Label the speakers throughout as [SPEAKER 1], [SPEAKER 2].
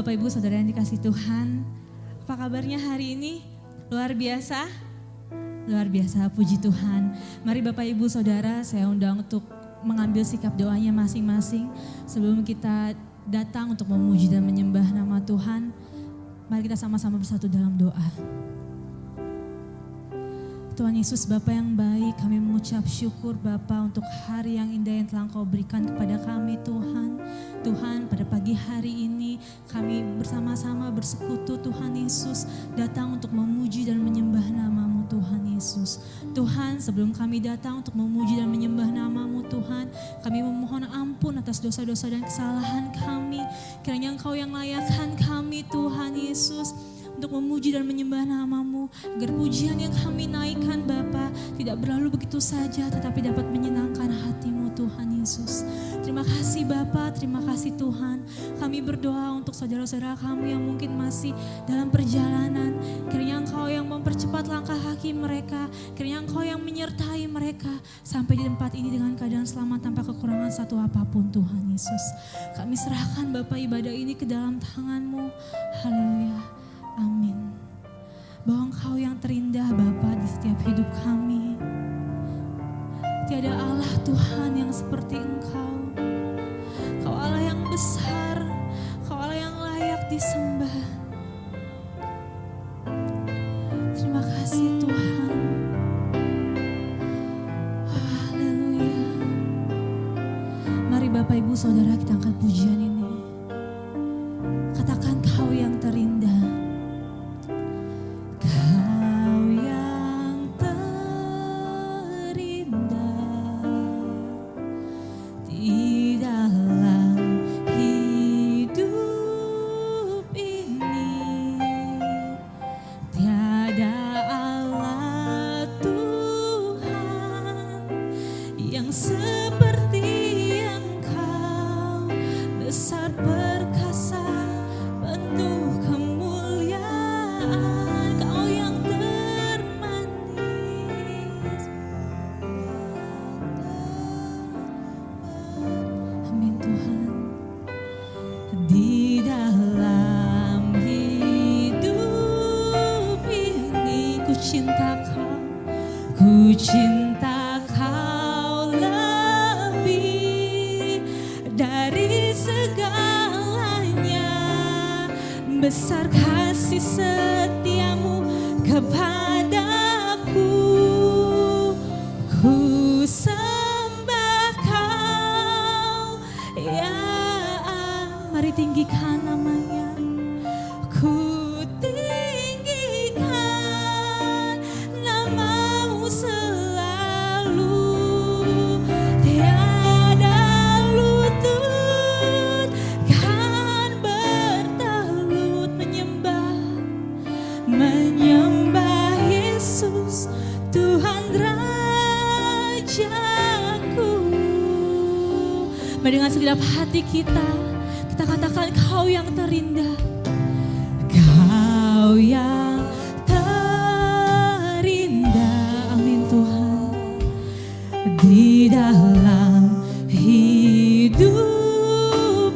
[SPEAKER 1] Bapak Ibu Saudara yang dikasih Tuhan, apa kabarnya hari ini? Luar biasa? Luar biasa, puji Tuhan. Mari Bapak Ibu Saudara, saya undang untuk mengambil sikap doanya masing-masing. Sebelum kita datang untuk memuji dan menyembah nama Tuhan, mari kita sama-sama bersatu dalam doa. Tuhan Yesus, Bapa yang baik, kami mengucap syukur Bapa untuk hari yang indah yang telah Engkau berikan kepada kami Tuhan. Tuhan, pada pagi hari ini kami bersama-sama bersekutu Tuhan Yesus, datang untuk memuji dan menyembah nama-Mu Tuhan Yesus. Tuhan, sebelum kami datang untuk memuji dan menyembah nama-Mu Tuhan, kami memohon ampun atas dosa-dosa dan kesalahan kami. Kiranya Engkau yang layakkan kami Tuhan Yesus, untuk memuji dan menyembah nama-Mu, agar pujian yang kami naikkan Bapa tidak berlalu begitu saja, tetapi dapat menyenangkan hati-Mu Tuhan Yesus. Terima kasih Bapa, terima kasih Tuhan. Kami berdoa untuk saudara-saudara kami yang mungkin masih dalam perjalanan. Kiranya Engkau yang mempercepat langkah kaki mereka, kiranya Engkau yang menyertai mereka sampai di tempat ini dengan keadaan selamat tanpa kekurangan satu apapun Tuhan Yesus. Kami serahkan Bapa ibadah ini ke dalam tangan-Mu. Haleluya. Amin. Bahwa Engkau yang terindah Bapa di setiap hidup kami. Tiada Allah Tuhan yang seperti Engkau. Kau Allah yang besar, Kau Allah yang layak disembah. Terima kasih Tuhan. Haleluya. Mari Bapak Ibu Saudara kita angkat pujian ini. Katakan Kau yang terindah. Besar kasih setiamu kepadaku, ku sembah Kau ya. Mari tinggikan namanya, ku tinggikan nama-Mu selalu. Tiada lutut kan bertalut menyembah Yesus Tuhan Rajaku. Mari dengan segenap hati kita katakan Kau yang terindah. Kau yang terindah, amin Tuhan. Di dalam hidup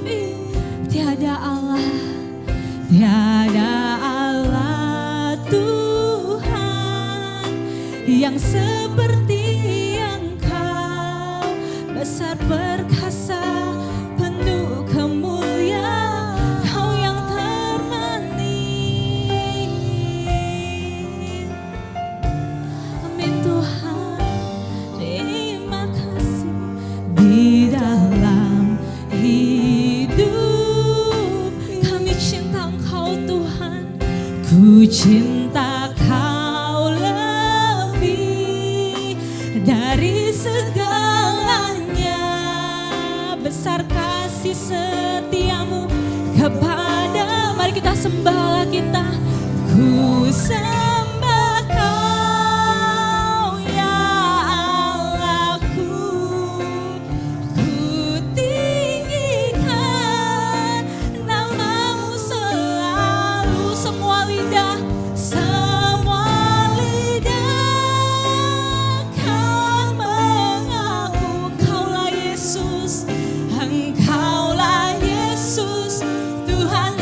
[SPEAKER 1] ini tiada Allah, tiada yang seperti Engkau, besar perkasa, penuh kemuliaan, Kau yang termanis. Amin Tuhan, terima kasih. Di dalam hidup kami cinta Engkau Tuhan, ku cinta dari segalanya. Besar kasih setiamu kepada, mari kita sembahlah kita. Ku sembah Kau ya Allahku, ku tinggikan nama-Mu selalu. Semua lidah Engkaulah Yesus, Tuhan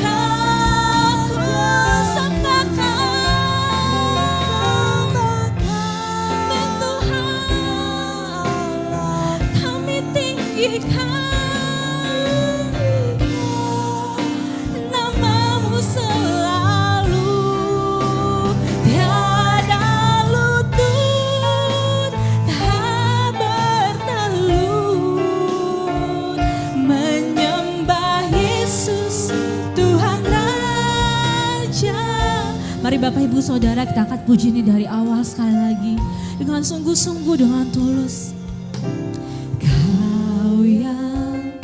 [SPEAKER 1] Mari Bapak Ibu Saudara kita angkat puji ini dari awal sekali lagi. Dengan sungguh-sungguh, dengan tulus. Kau yang,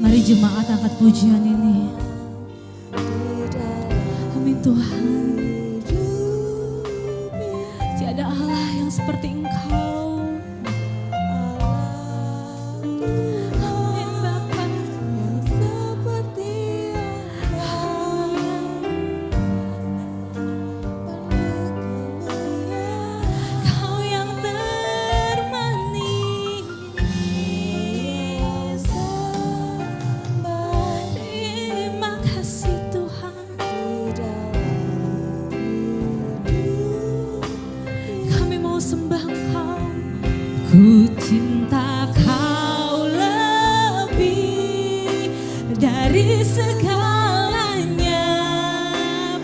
[SPEAKER 1] mari jemaat angkat pujian ini. Amin Tuhan. Tiada Allah yang seperti Engkau. Amin Bapa. Kau yang termanis. Terima kasih Tuhan. Kami mau sembah Engkau. Ku cinta Kau lebih dari segalanya.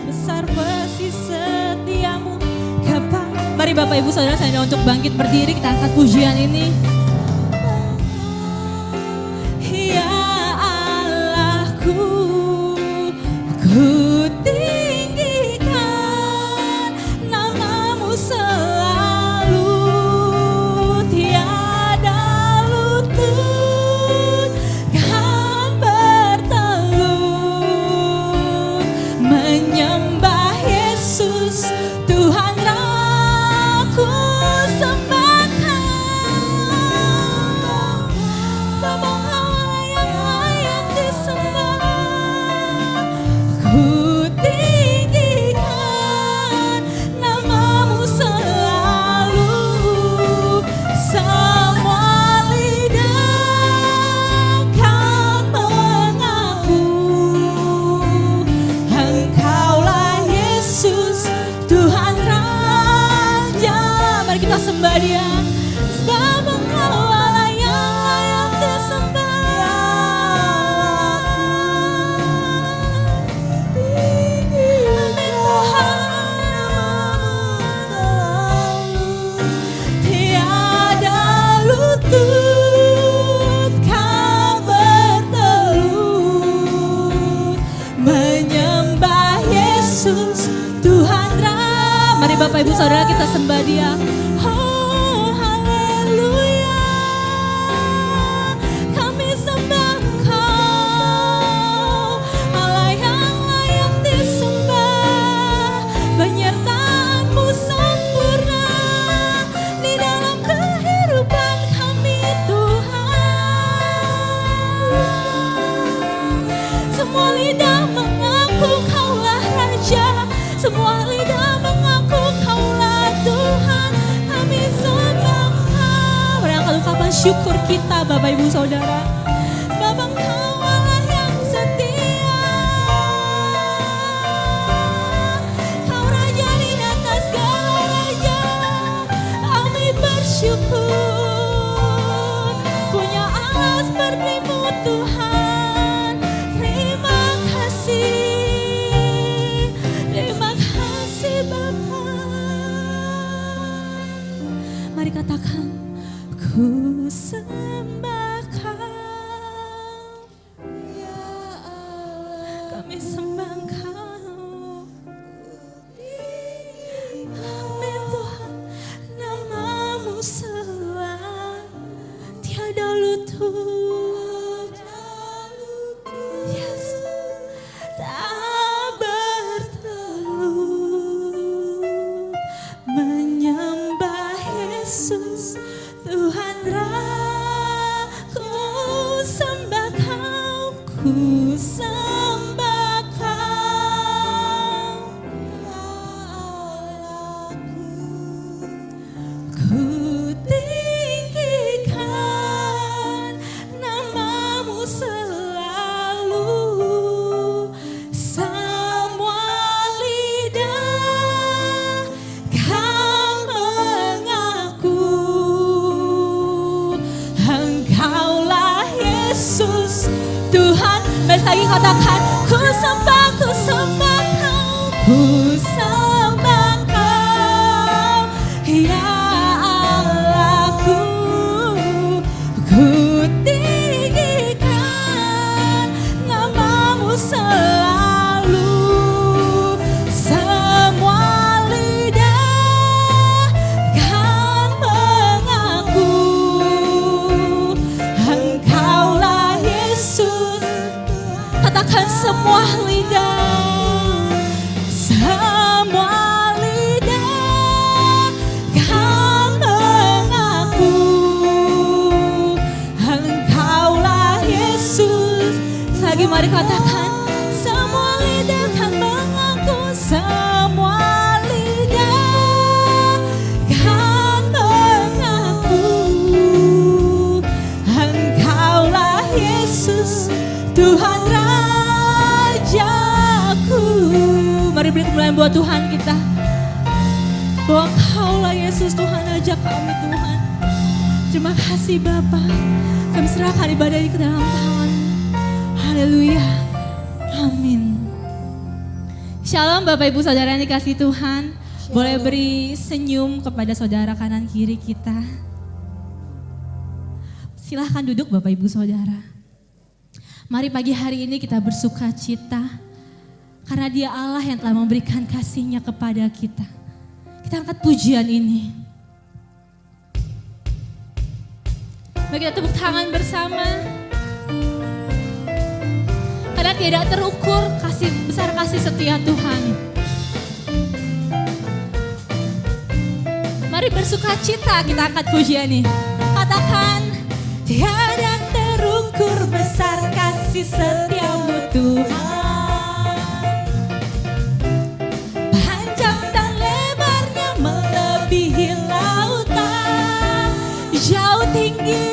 [SPEAKER 1] Besar besi setiamu. Mari Bapak Ibu Saudara saya untuk bangkit berdiri, kita angkat pujian ini. Ya Allahku, ku tinggikan namamu selalu. Tiada lutut kan bertelut menyembah Yesus Tuhan aku sembahkan. Bapa Engkau yang layak disembah. Ku tinggikan namamu selalu. Semua lidah kan mengaku Engkaulah Yesus Tuhan Raja. Mari kita sembah Dia. Sebab Engkau Allah yang layak disembah. Amin Tuhan. Tiada lutut kan bertelut menyembah Yesus Tuhan Raja. Mari Bapak Ibu Saudara kita sembah Dia. Oh haleluya. Kami sembah Engkau, Allah yang layak disembah. Penyertaan-Mu sempurna di dalam kehidupan kami Tuhan. Semua lidah mengaku Kaulah Raja. Semua lidah mengaku Kaulah Tuhan. Kami sembah Kau. Mari angkat ungkapan syukur kita Bapak Ibu Saudara. Bapa Engkau Allah yang setia. Kau Raja di atas segala raja. Kami bersyukur punya Allah seperti-Mu Tuhan. Terima kasih. Terima kasih Bapa. Mari katakan, ku sembah Kau. Kami sembah Kau. Amin Tuhan. Namamu selalu. Tiada lutut. Yes. Tak bertelut menyembah Yesus Tuhan Ku sembah Kau, ku sembah Kau, ku tinggikan namamu selalu. Semua lidah kan mengaku Engkaulah Yesus Tuhan. Mari lagi katakan, ku sembah Kau, ku sembah Kau, ya Allahku, ku tinggikan namamu selalu. Katakan, semua lidah kan mengaku, semua lidah kan mengaku, Engkaulah Yesus, Tuhan Rajaku. Mari beri kemuliaan buat Tuhan kita, bahwa Engkaulah Yesus, Tuhan Raja kami Tuhan. Terima kasih Bapa, kami serahkan ibadah ini ke dalam tangan. Haleluya, amin. Shalom Bapak Ibu Saudara yang dikasihi Tuhan. Boleh beri senyum kepada saudara kanan kiri kita. Silahkan duduk Bapak Ibu Saudara. Mari pagi hari ini kita bersuka cita, karena Dia Allah yang telah memberikan kasih-Nya kepada kita. Kita angkat pujian ini. Mari kita tepuk tangan bersama. Karena tidak terukur besar kasih setia Tuhan. Mari bersuka cita, kita angkat pujian ini. Katakan, tiada terukur besar kasih setiamu Tuhan. Panjang dan lebarnya melebihi lautan. Jauh tinggi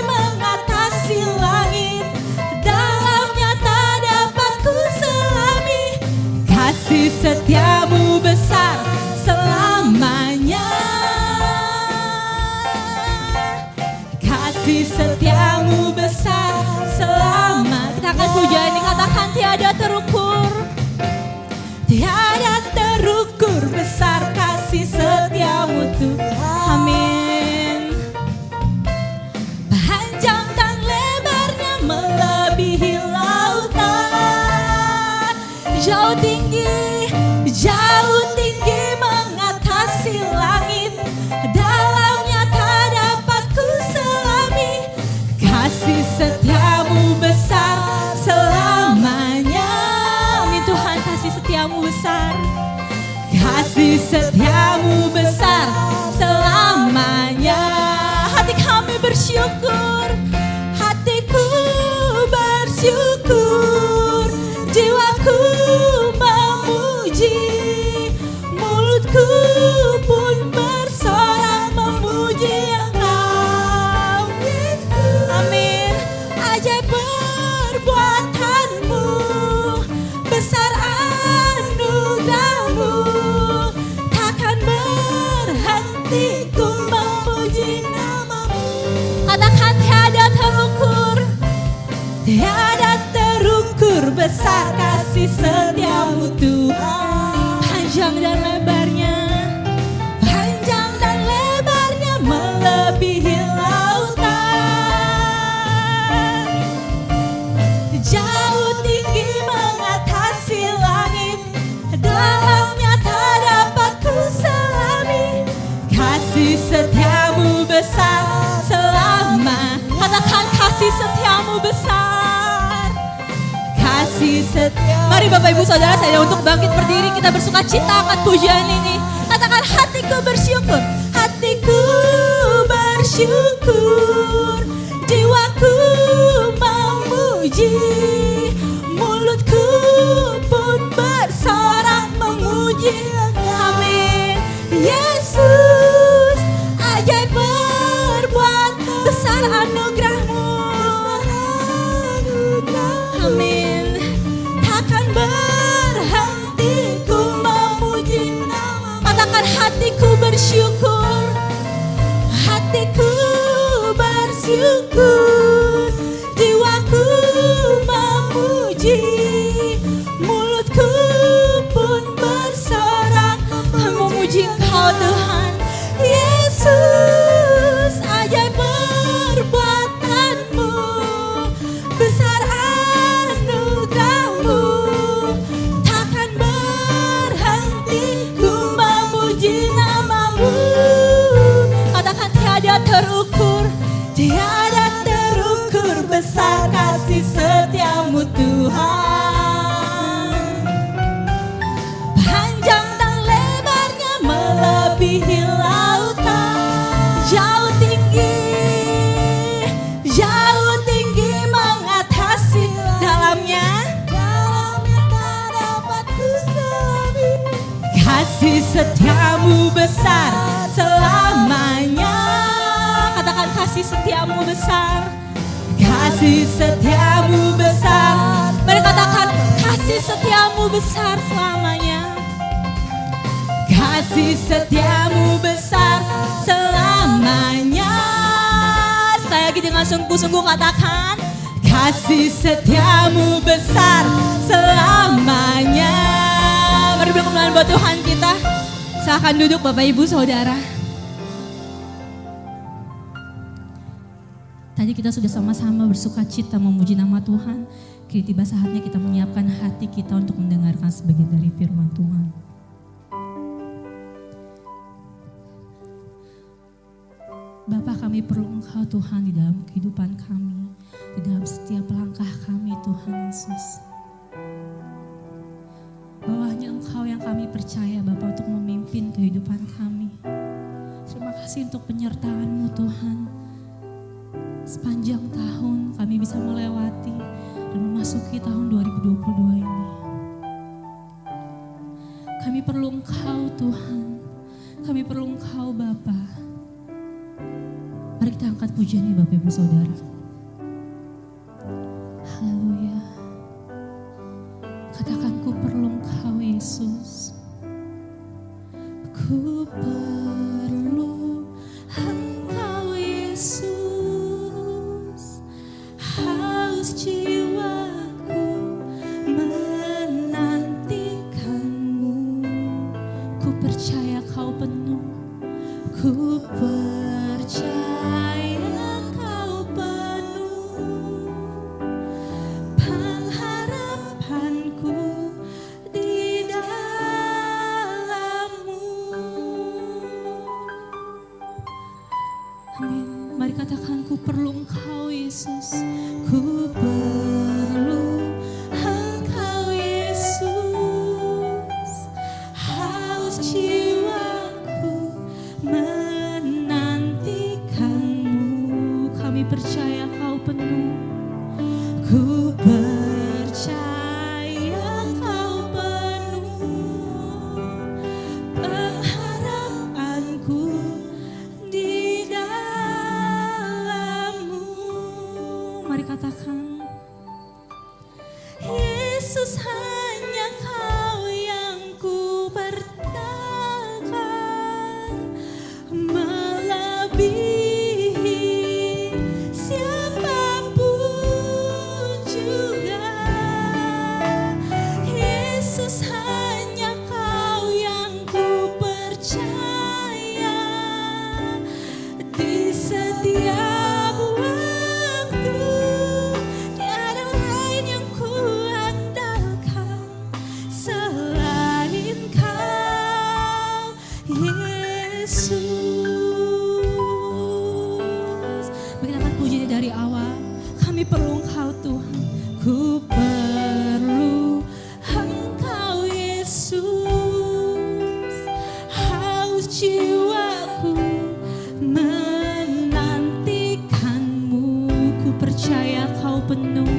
[SPEAKER 1] mengatasi langit. Dalamnya tak dapat ku selami. Kasih setiamu besar selamanya. Kasih setiamu besar selama. Kita akan puja ini, katakan tiada terukur. Tiada terukur besar kasih setiamu Tuhan. Amin. Panjang dan lebarnya melebihi lautan. Jauh tinggi mengatasi langit. Dalamnya tak dapat ku selami. Kasih setiamu besar selamanya. Amin Tuhan, kasih setiamu besar. Kasih setiamu besar selamanya. Hati kami bersyukur, hatiku bersyukur, jiwaku memuji, mulutku pun bersorak memuji Engkau Yesus. Amin. Ajaib perbuatanmu, besar anugerahmu, takkan berhenti ku memuji namamu. Katakan tiada terukur, tiada terukur besar kasih setiamu Tuhan. Panjang dan lebarnya melebihi lautan. Jauh tinggi mengatasi langit. Dalamnya tak dapat ku selami. Kasih setiamu besar selama. Katakan kasih setiamu besar. Kasih setia. Mari Bapak Ibu Saudara, saya untuk bangkit berdiri, kita bersuka cita akan pujian ini. Katakan, hatiku bersyukur, hatiku bersyukur, jiwaku memuji, mulutku pun bersorak memuji. Amin. Yesus, ajaib berbuat besar anugerahmu. Amin. Takkan berhenti ku memuji namamu. Katakan, hatiku bersyukur, hatiku bersyukur, jiwaku memuji, mulutku pun bersorak memuji Engkau Tuhan. Yesus, ajaib perbuatanmu, besar anugerahmu, takkan berhenti ku memuji namamu. Katakan, tiada terukur, tiada terukur besar kasih setiamu Tuhan. Panjang dan lebarnya melebihi lautan. setiamu besar selamanya. Katakan kasih setiamu besar. Kasih setiamu besar. Mari katakan kasih setiamu besar selamanya. Kasih setiamu besar selamanya. Sekali lagi dengan sungguh-sungguh katakan kasih setiamu besar selamanya. Mari beri kemuliaan buat Tuhan kita. Silakan duduk Bapak Ibu Saudara. Tadi kita sudah sama-sama bersuka cita memuji nama Tuhan. Kini tiba saatnya kita menyiapkan hati kita untuk mendengarkan sebagian dari firman Tuhan. Bapa, kami perlu Engkau Tuhan di dalam kehidupan kami, di dalam setiap langkah kami Tuhan Yesus. Bahwa hanya Engkau yang kami percaya Bapa untuk memimpin kehidupan kami. Terima kasih untuk penyertaan-Mu Tuhan. Sepanjang tahun kami bisa melewati dan memasuki tahun 2022 ini. Kami perlu Engkau Tuhan, kami perlu Engkau Bapa. Mari kita angkat pujiannya Bapak Ibu Saudara. Haleluya. Katakan ku perlu Engkau Yesus. Ku perlu Engkau Yesus. Haus jiwaku menantikanmu. Ku percaya Kau penuh. Ku percaya Kau penuh. Pengharapanku di dalam-Mu. Amin. Mari katakan ku perlu Engkau Yesus. Ku perlu Engkau Yesus. Haus jiwaku menantikanmu. Kami percaya Kau penuh. Ku percaya Kau penuh. Pengharapanku di dalam-Mu. Mari katakan Yesus, hanya Kau yang ku pertahankan, melebihi siapapun juga. Yesus, hanya Kau yang ku percaya. Di setiap waktu tiada lain yang ku andalkan selain Kau Yesus. Bagi kita puji dari awal. Kami perlu Engkau Tuhan. Ku perlu Engkau Yesus. Haus jiwaku menantikanmu. Ku percaya Kau penuh.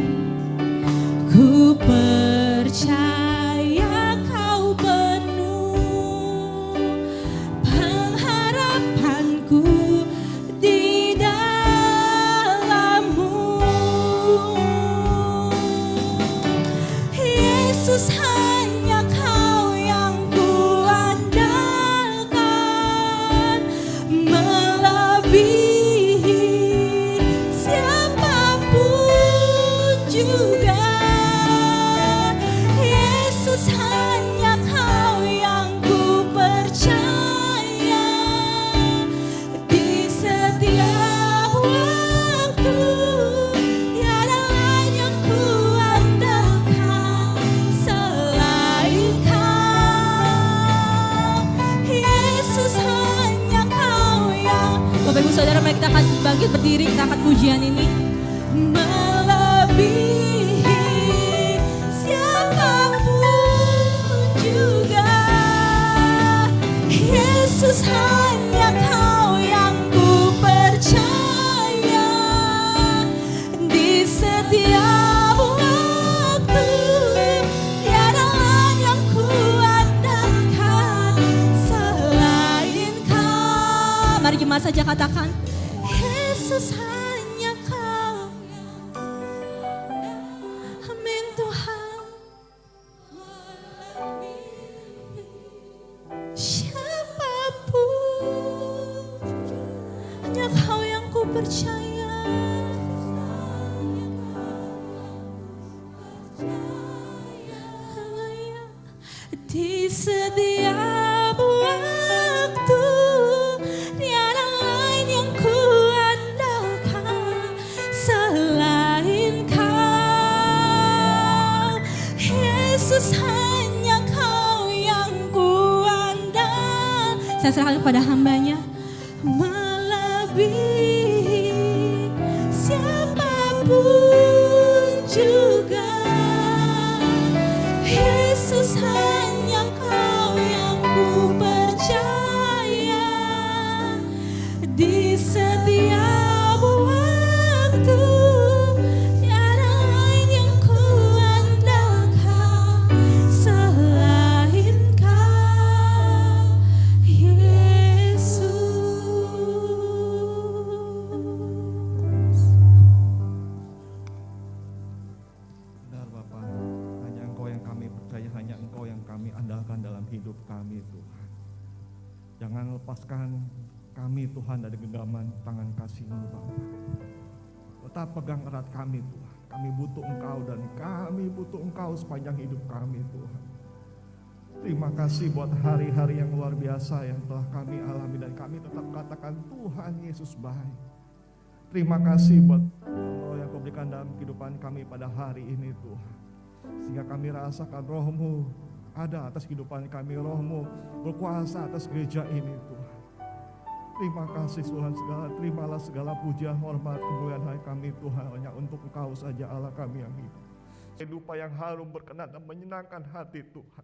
[SPEAKER 1] Ku percaya Kau penuh. Pengharapanku di dalam-Mu. Yesus, hanya Kau yang ku andalkan, melebihi siapapun juga. Yesus, hanya Kau yang ku percaya. Di setiap waktu tiada lain yang ku andalkan selain Kau. Yesus, hanya Kau yang. Bapak Ibu Saudara, mari kita akan bangkit berdiri, kita angkat pujian ini. Melebihi siapapun juga. Yesus, hanya Kau yang ku percaya. Di setiap waktu tiada lain yang ku andalkan berdoa saja, katakan, Yesus hanya Kau. Amin Tuhan. Siapapun, hanya Kau yang ku percaya. Di setiap waktu tiada lain yang ku andalkan selain Kau. Yesus hanya Kau yang ku andal. Saya serahkan kepada hamba-Nya. Melebihi siapapun juga, Yesus hanya Kau yang ku percaya. Di setiap waktu tiada lain yang ku andalkan selain Kau, Yesus.
[SPEAKER 2] Benar Bapa, hanya Engkau yang kami percaya, hanya Engkau yang kami andalkan dalam hidup kami Tuhan. Jangan lepaskan kami Tuhan dari genggaman tangan kasih-Mu Bapa. Tetap pegang erat kami Tuhan. Kami butuh Engkau dan kami butuh Engkau sepanjang hidup kami Tuhan. Terima kasih buat hari-hari yang luar biasa yang telah kami alami dan kami tetap katakan Tuhan Yesus baik. Terima kasih buat Roh yang Kau berikan dalam kehidupan kami pada hari ini Tuhan. Sehingga kami rasakan Roh-Mu ada atas kehidupan kami, Roh-Mu berkuasa atas gereja ini Tuhan. Terima kasih Tuhan, terimalah segala pujian, hormat, kemuliaan hari kami Tuhan. Hanya untuk Engkau saja Allah kami yang hidup. Kehidupan yang harum, berkenan dan menyenangkan hati Tuhan.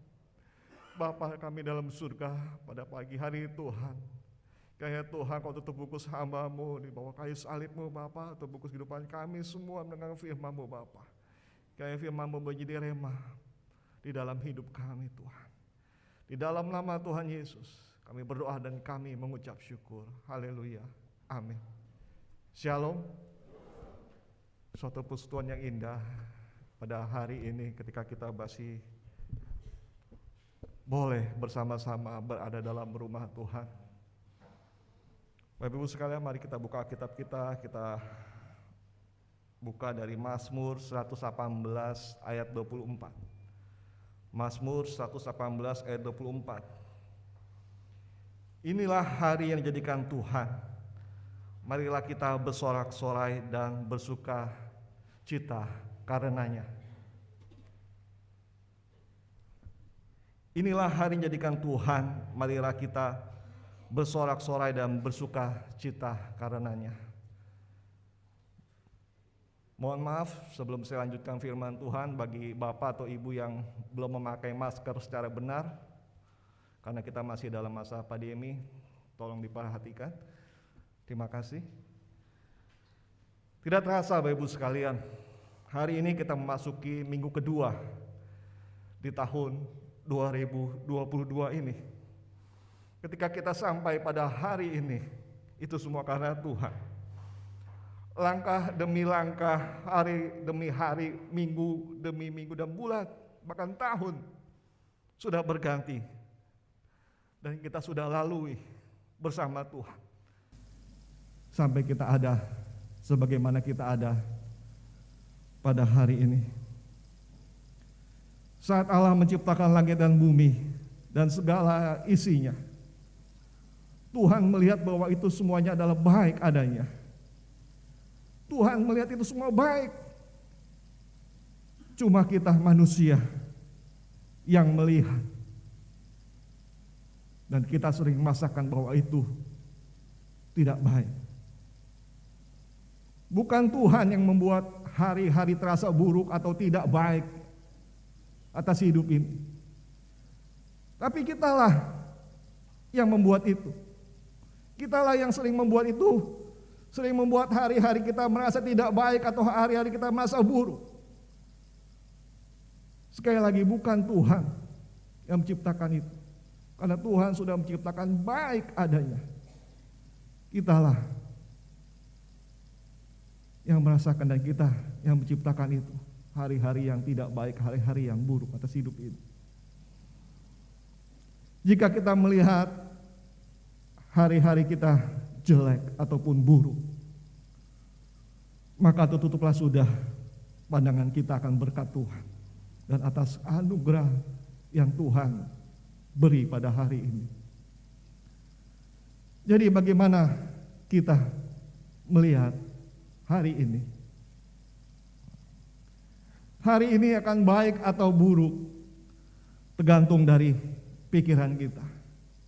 [SPEAKER 2] Bapa kami dalam surga pada pagi hari Tuhan. Kayak Tuhan Kau tutup bungkus hamba-Mu di bawah kayu salib-Mu Bapa, tutup bungkus kehidupan kami semua mendengar firman-Mu Bapa. Kayak firman-Mu menjadi rema di dalam hidup kami Tuhan. Di dalam nama Tuhan Yesus kami berdoa dan kami mengucap syukur. Haleluya. Amin. Shalom. Suatu persekutuan yang indah pada hari ini ketika kita masih boleh bersama-sama berada dalam rumah Tuhan. Bapak Ibu sekalian, mari kita buka Alkitab kita buka dari Mazmur 118 ayat 24. Mazmur 118 ayat 24. Inilah hari yang dijadikan Tuhan. Marilah kita bersorak-sorai dan bersuka cita karenanya. Inilah hari yang dijadikan Tuhan, marilah kita bersorak-sorai dan bersuka cita karenanya. Mohon maaf sebelum saya lanjutkan firman Tuhan, bagi bapak atau ibu yang belum memakai masker secara benar, karena kita masih dalam masa pandemi, tolong diperhatikan. Terima kasih. Tidak terasa Bapak Ibu sekalian, hari ini kita memasuki minggu kedua di tahun 2022 ini. Ketika kita sampai pada hari ini, itu semua karena Tuhan. Langkah demi langkah, hari demi hari, minggu demi minggu dan bulan, bahkan tahun sudah berganti. Dan kita sudah lalui bersama Tuhan. Sampai kita ada sebagaimana kita ada pada hari ini. Saat Allah menciptakan langit dan bumi dan segala isinya, Tuhan melihat bahwa itu semuanya adalah baik adanya. Tuhan melihat itu semua baik. Cuma kita manusia yang melihat. Dan kita sering merasakan bahwa itu tidak baik. Bukan Tuhan yang membuat hari-hari terasa buruk atau tidak baik atas hidup ini. Tapi kitalah yang membuat itu. Kitalah yang sering membuat itu, sering membuat hari-hari kita merasa tidak baik atau hari-hari kita merasa buruk. Sekali lagi, bukan Tuhan yang menciptakan itu, karena Tuhan sudah menciptakan baik adanya. Kitalah yang merasakan dan kita yang menciptakan itu. Hari-hari yang tidak baik, hari-hari yang buruk atas hidup ini. Jika kita melihat hari-hari kita jelek ataupun buruk, maka tutuplah sudah pandangan kita akan berkat Tuhan dan atas anugerah yang Tuhan beri pada hari ini. Jadi bagaimana kita melihat hari ini? Hari ini akan baik atau buruk tergantung dari pikiran kita.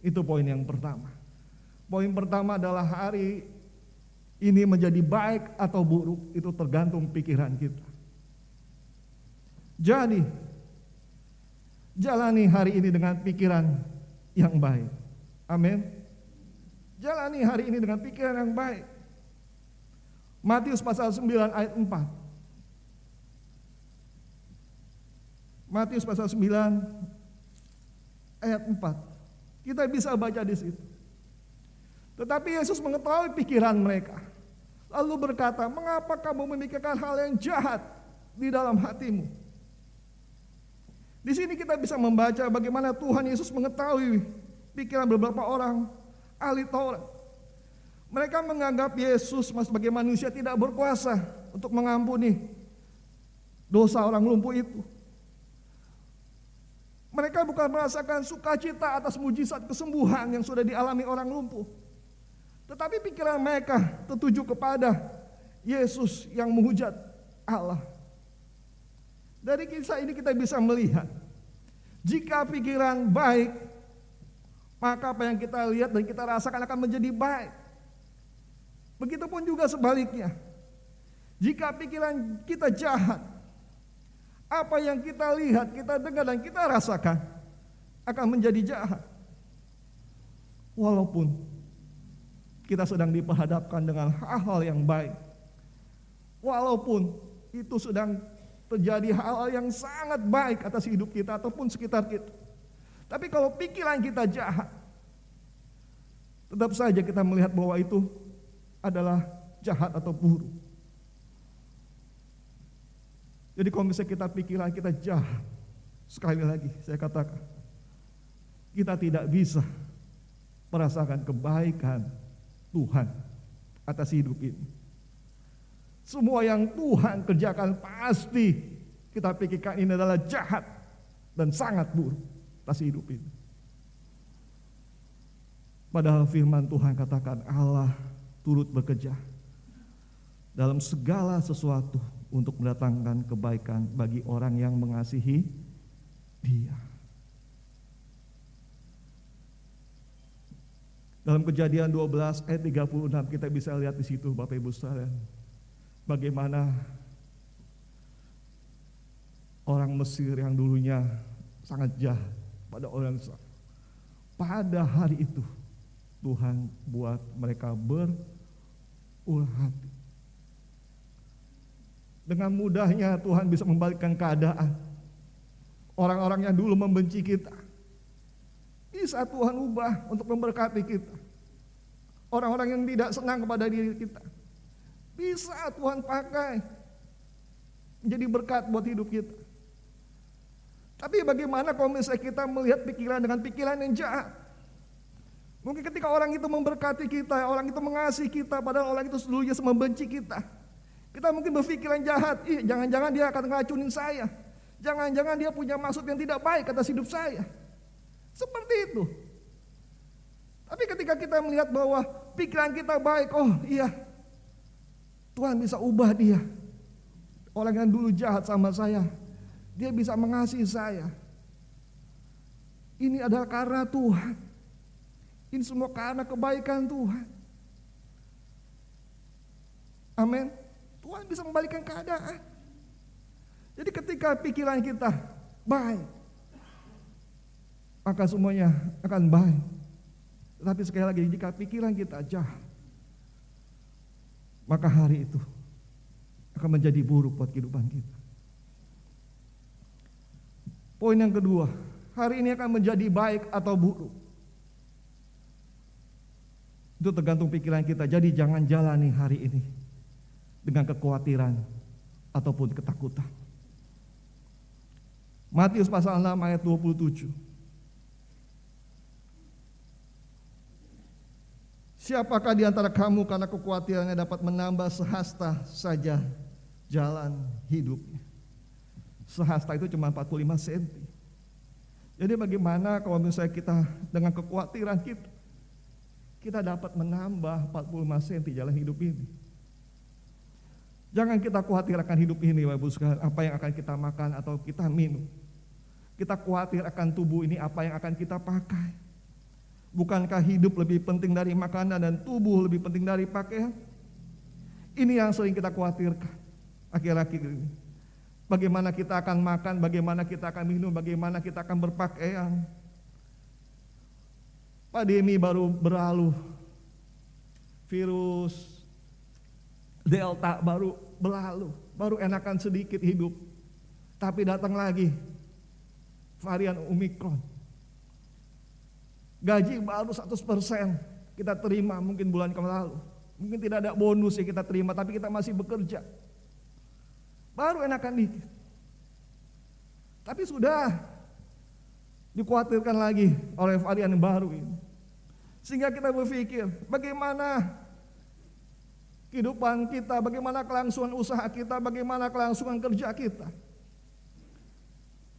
[SPEAKER 2] Itu poin yang pertama. Poin pertama adalah hari ini menjadi baik atau buruk itu tergantung pikiran kita. Jadi jalani hari ini dengan pikiran yang baik. Amin. Jalani hari ini dengan pikiran yang baik. Matius pasal 9 ayat 4. Matius pasal 9 ayat 4. Kita bisa baca di situ. Tetapi Yesus mengetahui pikiran mereka. Lalu berkata, "Mengapa kamu memikirkan hal yang jahat di dalam hatimu?" Di sini kita bisa membaca bagaimana Tuhan Yesus mengetahui pikiran beberapa orang ahli Taurat. Mereka menganggap Yesus sebagai manusia tidak berkuasa untuk mengampuni dosa orang lumpuh itu. Mereka bukan merasakan sukacita atas mujizat kesembuhan yang sudah dialami orang lumpuh. Tetapi pikiran mereka tertuju kepada Yesus yang menghujat Allah. Dari kisah ini kita bisa melihat, jika pikiran baik, maka apa yang kita lihat dan kita rasakan akan menjadi baik. Begitupun juga sebaliknya. Jika pikiran kita jahat, apa yang kita lihat, kita dengar dan kita rasakan akan menjadi jahat. Walaupun kita sedang diperhadapkan dengan hal-hal yang baik. Walaupun itu sedang terjadi hal-hal yang sangat baik atas hidup kita ataupun sekitar kita. Tapi kalau pikiran kita jahat, tetap saja kita melihat bahwa itu adalah jahat atau buruk. Jadi kalau misalnya kita pikiran kita jahat, sekali lagi saya katakan, kita tidak bisa merasakan kebaikan Tuhan atas hidup ini. Semua yang Tuhan kerjakan pasti kita pikirkan ini adalah jahat dan sangat buruk atas hidup ini. Padahal firman Tuhan katakan Allah turut bekerja dalam segala sesuatu untuk mendatangkan kebaikan bagi orang yang mengasihi Dia. Dalam Kejadian 12 ayat 36 kita bisa lihat di situ Bapak Ibu sekalian, bagaimana orang Mesir yang dulunya sangat jahat pada orang Israel, pada hari itu Tuhan buat mereka berulah hati. Dengan mudahnya Tuhan bisa membalikkan keadaan. Orang-orang yang dulu membenci kita, bisa Tuhan ubah untuk memberkati kita. Orang-orang yang tidak senang kepada diri kita, bisa Tuhan pakai menjadi berkat buat hidup kita. Tapi bagaimana kalau misalnya kita melihat pikiran dengan pikiran yang jahat? Mungkin ketika orang itu memberkati kita, orang itu mengasihi kita, padahal orang itu dulunya membenci kita. Kita mungkin berpikiran jahat, jangan-jangan dia akan ngeracunin saya. Jangan-jangan dia punya maksud yang tidak baik atas hidup saya. Seperti itu. Tapi ketika kita melihat bahwa pikiran kita baik, oh iya, Tuhan bisa ubah dia. Orang yang dulu jahat sama saya, dia bisa mengasihi saya. Ini adalah karena Tuhan. Ini semua karena kebaikan Tuhan. Amin. Tuhan bisa membalikkan keadaan. Jadi ketika pikiran kita baik, maka semuanya akan baik. Tetapi sekali lagi, jika pikiran kita jahat, maka hari itu akan menjadi buruk buat kehidupan kita. Poin yang kedua, hari ini akan menjadi baik atau buruk Itu tergantung pikiran kita. Jadi jangan jalani hari ini dengan kekhawatiran ataupun ketakutan. Matius pasal 6 ayat 27. Siapakah di antara kamu karena kekhawatirannya dapat menambah sehasta saja jalan hidupnya? Sehasta itu cuma 45 cm. Jadi bagaimana kalau misalnya kita dengan kekhawatiran kita dapat menambah 45 cm jalan hidup ini? Jangan kita khawatir akan hidup ini, Bapak Ibu sekalian, apa yang akan kita makan atau kita minum. Kita khawatir akan tubuh ini, apa yang akan kita pakai. Bukankah hidup lebih penting dari makanan dan tubuh lebih penting dari pakaian? Ini yang sering kita khawatirkan akhir-akhir ini. Bagaimana kita akan makan, bagaimana kita akan minum, bagaimana kita akan berpakaian. Pandemi baru berlalu, virus Delta baru berlalu, baru enakan sedikit hidup. Tapi datang lagi varian Omicron. Gaji baru 100% kita terima mungkin bulan lalu. Mungkin tidak ada bonus yang kita terima, tapi kita masih bekerja. Baru enakan dikit. Tapi sudah dikhawatirkan lagi oleh varian baru ini. Sehingga kita berpikir, bagaimana kehidupan kita, bagaimana kelangsungan usaha kita, bagaimana kelangsungan kerja kita.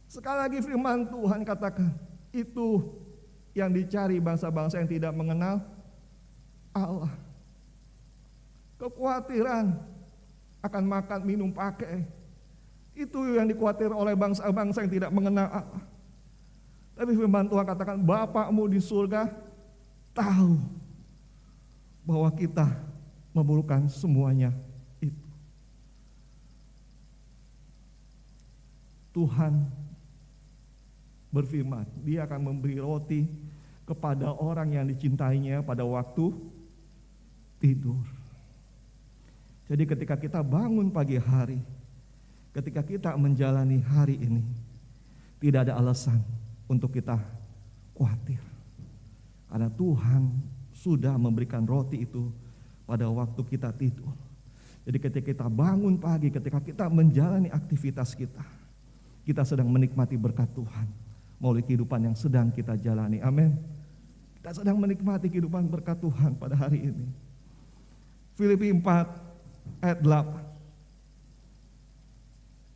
[SPEAKER 2] Sekali lagi firman Tuhan katakan, itu yang dicari bangsa-bangsa yang tidak mengenal Allah. Kekhawatiran akan makan, minum, pakai, itu yang dikhawatir oleh bangsa-bangsa yang tidak mengenal Allah. Tapi firman Tuhan katakan, Bapakmu di surga tahu bahwa kita memerlukan semuanya itu. Tuhan berfirman, Dia akan memberi roti kepada orang yang dicintainya pada waktu tidur. Jadi ketika kita bangun pagi hari, ketika kita menjalani hari ini, tidak ada alasan untuk kita khawatir. Karena Tuhan sudah memberikan roti itu pada waktu kita tidur. Jadi ketika kita bangun pagi, ketika kita menjalani aktivitas kita sedang menikmati berkat Tuhan melalui kehidupan yang sedang kita jalani. Amin. Kita sedang menikmati kehidupan berkat Tuhan pada hari ini. Filipi 4 ayat 8.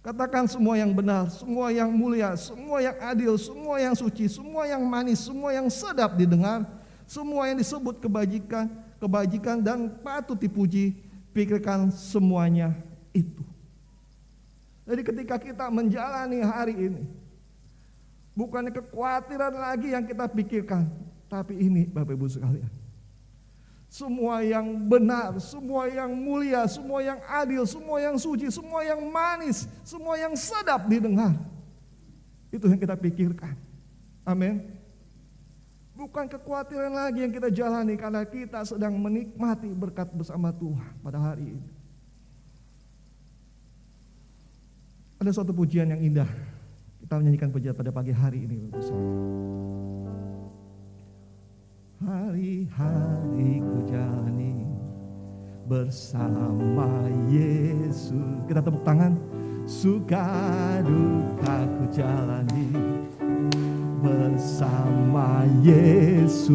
[SPEAKER 2] Katakan semua yang benar, semua yang mulia, semua yang adil, semua yang suci, semua yang manis, semua yang sedap didengar, semua yang disebut kebajikan dan patut dipuji, pikirkan semuanya itu. Jadi ketika kita menjalani hari ini, bukan kekhawatiran lagi yang kita pikirkan, tapi ini Bapak Ibu sekalian, semua yang benar, semua yang mulia, semua yang adil, semua yang suci, semua yang manis, semua yang sedap didengar, itu yang kita pikirkan. Amin. Bukan kekhawatiran lagi yang kita jalani, karena kita sedang menikmati berkat bersama Tuhan pada hari ini. Ada suatu pujian yang indah, kita menyanyikan pujian pada pagi hari ini. Hari-hari ku jalani bersama Yesus. Kita tepuk tangan. Suka duka ku jalani bersama Yesus.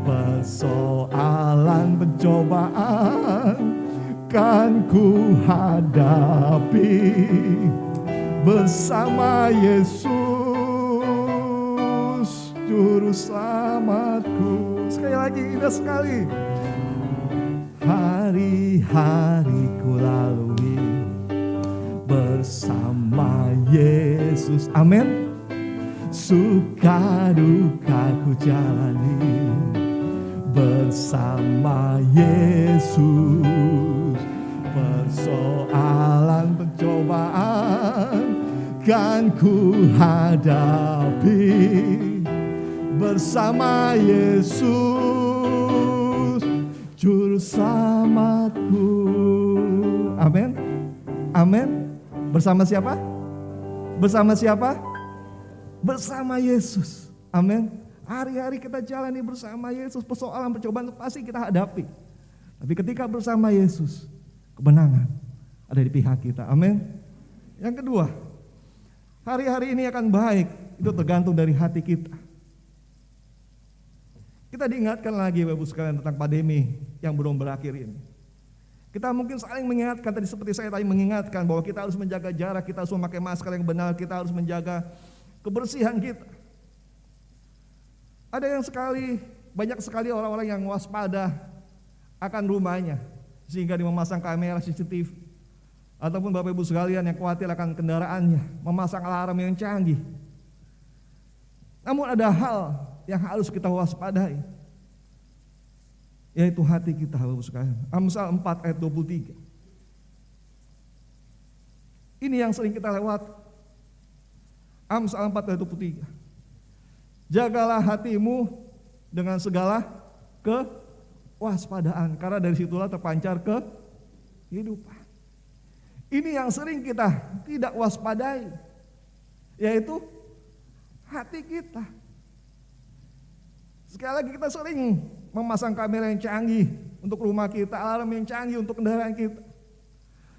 [SPEAKER 2] Persoalan pencobaan kan ku hadapi bersama Yesus, Juru Selamatku. Sekali lagi, indah sekali. Hari-hari ku lalui bersama Yesus. Amin. Suka duka ku jalani bersama Yesus. Persoalan pencobaan kan ku hadapi bersama Yesus, Juru Selamatku. Amin. Amin. Bersama siapa? Bersama siapa? Bersama Yesus. Amin. Hari-hari kita jalani bersama Yesus, persoalan percobaan itu pasti kita hadapi. Tapi ketika bersama Yesus, kemenangan ada di pihak kita. Amin. Yang kedua, hari-hari ini akan baik, itu tergantung dari hati kita. Kita diingatkan lagi Bapak Ibu sekalian tentang pandemi yang belum berakhir ini. Kita mungkin saling mengingatkan, tadi seperti saya tadi mengingatkan bahwa kita harus menjaga jarak, kita harus memakai masker yang benar, kita harus menjaga kebersihan kita. Ada yang banyak sekali orang-orang yang waspada akan rumahnya, sehingga dia memasang kamera CCTV. Ataupun Bapak Ibu sekalian yang khawatir akan kendaraannya, memasang alarm yang canggih. Namun ada hal yang harus kita waspadai, yaitu hati kita Bapak Ibu sekalian. Amsal 4 ayat 23. Ini yang sering kita lewat. Amsal 4 ayat 23. Jagalah hatimu dengan segala kewaspadaan, karena dari situlah terpancar kehidupan. Ini yang sering kita tidak waspadai, yaitu hati kita. Sekali lagi kita sering memasang kamera yang canggih untuk rumah kita, alarm yang canggih untuk kendaraan kita.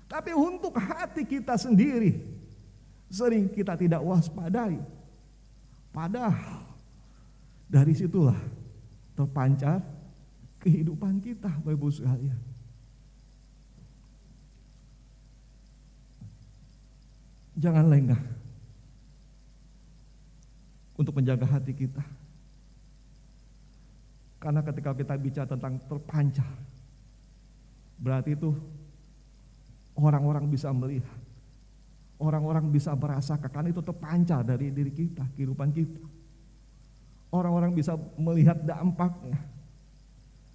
[SPEAKER 2] Tapi untuk hati kita sendiri sering kita tidak waspadai. Padahal dari situlah terpancar kehidupan kita, Bapak Ibu sekalian. Jangan lengah untuk menjaga hati kita. Karena ketika kita bicara tentang terpancar, berarti itu orang-orang bisa melihat, orang-orang bisa merasakan, karena itu terpancar dari diri kita, kehidupan kita. Orang-orang bisa melihat dampaknya,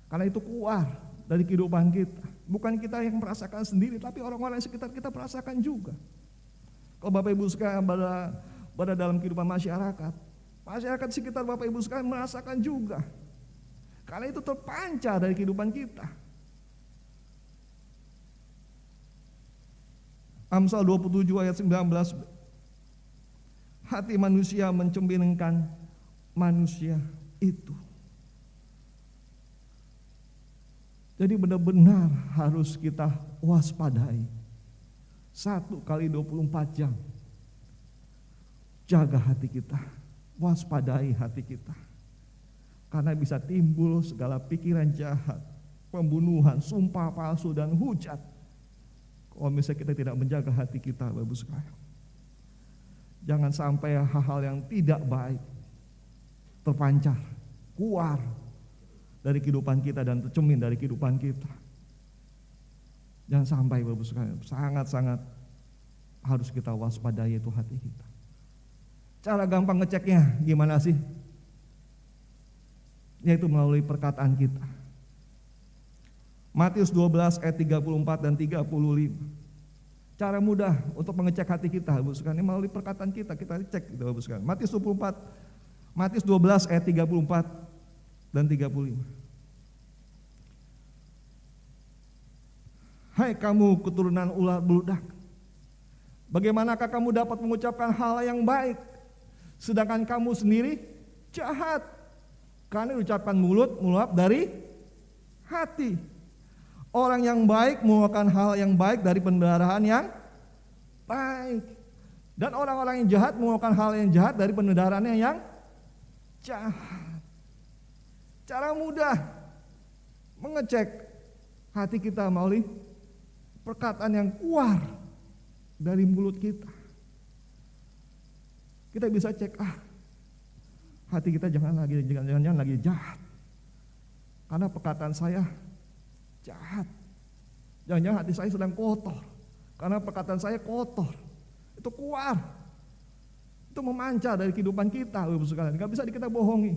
[SPEAKER 2] karena itu keluar dari kehidupan kita. Bukan kita yang merasakan sendiri, tapi orang-orang di sekitar kita merasakan juga. Kalau Bapak Ibu sekalian berada dalam kehidupan masyarakat di sekitar Bapak Ibu sekalian merasakan juga. Karena itu terpancar dari kehidupan kita. Amsal 27 ayat 19. Hati manusia mencembingkan manusia itu. Jadi benar-benar harus kita waspadai. 1 kali 24 jam. Jaga hati kita, waspadai hati kita. Karena bisa timbul segala pikiran jahat, pembunuhan, sumpah palsu, dan hujat. Kalau misalnya kita tidak menjaga hati kita, Bapak Ibu sekalian. Jangan sampai hal-hal yang tidak baik terpancar, keluar dari kehidupan kita dan tercermin dari kehidupan kita. Jangan sampai Bapak Ibu sekalian, sangat-sangat harus kita waspadai itu hati kita. Cara gampang ngeceknya gimana sih? Yaitu melalui perkataan kita. Matius 12 ayat 34 dan 35. Cara mudah untuk mengecek hati kita, Bapak Ibu sekalian, melalui perkataan kita cek gitu, Bapak Ibu sekalian. Matius 12 ayat 34 dan 35. Hai kamu keturunan ular beludak, bagaimanakah kamu dapat mengucapkan hal yang baik, sedangkan kamu sendiri jahat? Karena ucapan mulut meluap dari hati. Orang yang baik mengeluarkan hal yang baik dari pendarahan yang baik. Dan orang-orang yang jahat mengeluarkan hal yang jahat dari pendarahannya yang jahat. Cara mudah mengecek hati kita melalui perkataan yang keluar dari mulut kita. Kita bisa cek, hati kita jangan lagi jahat. Karena perkataan saya jahat. Jangan-jangan hati saya sedang kotor. Karena perkataan saya kotor. Itu keluar. Itu memancar dari kehidupan kita, Bapak Ibu sekalian. Gak bisa kita bohongi.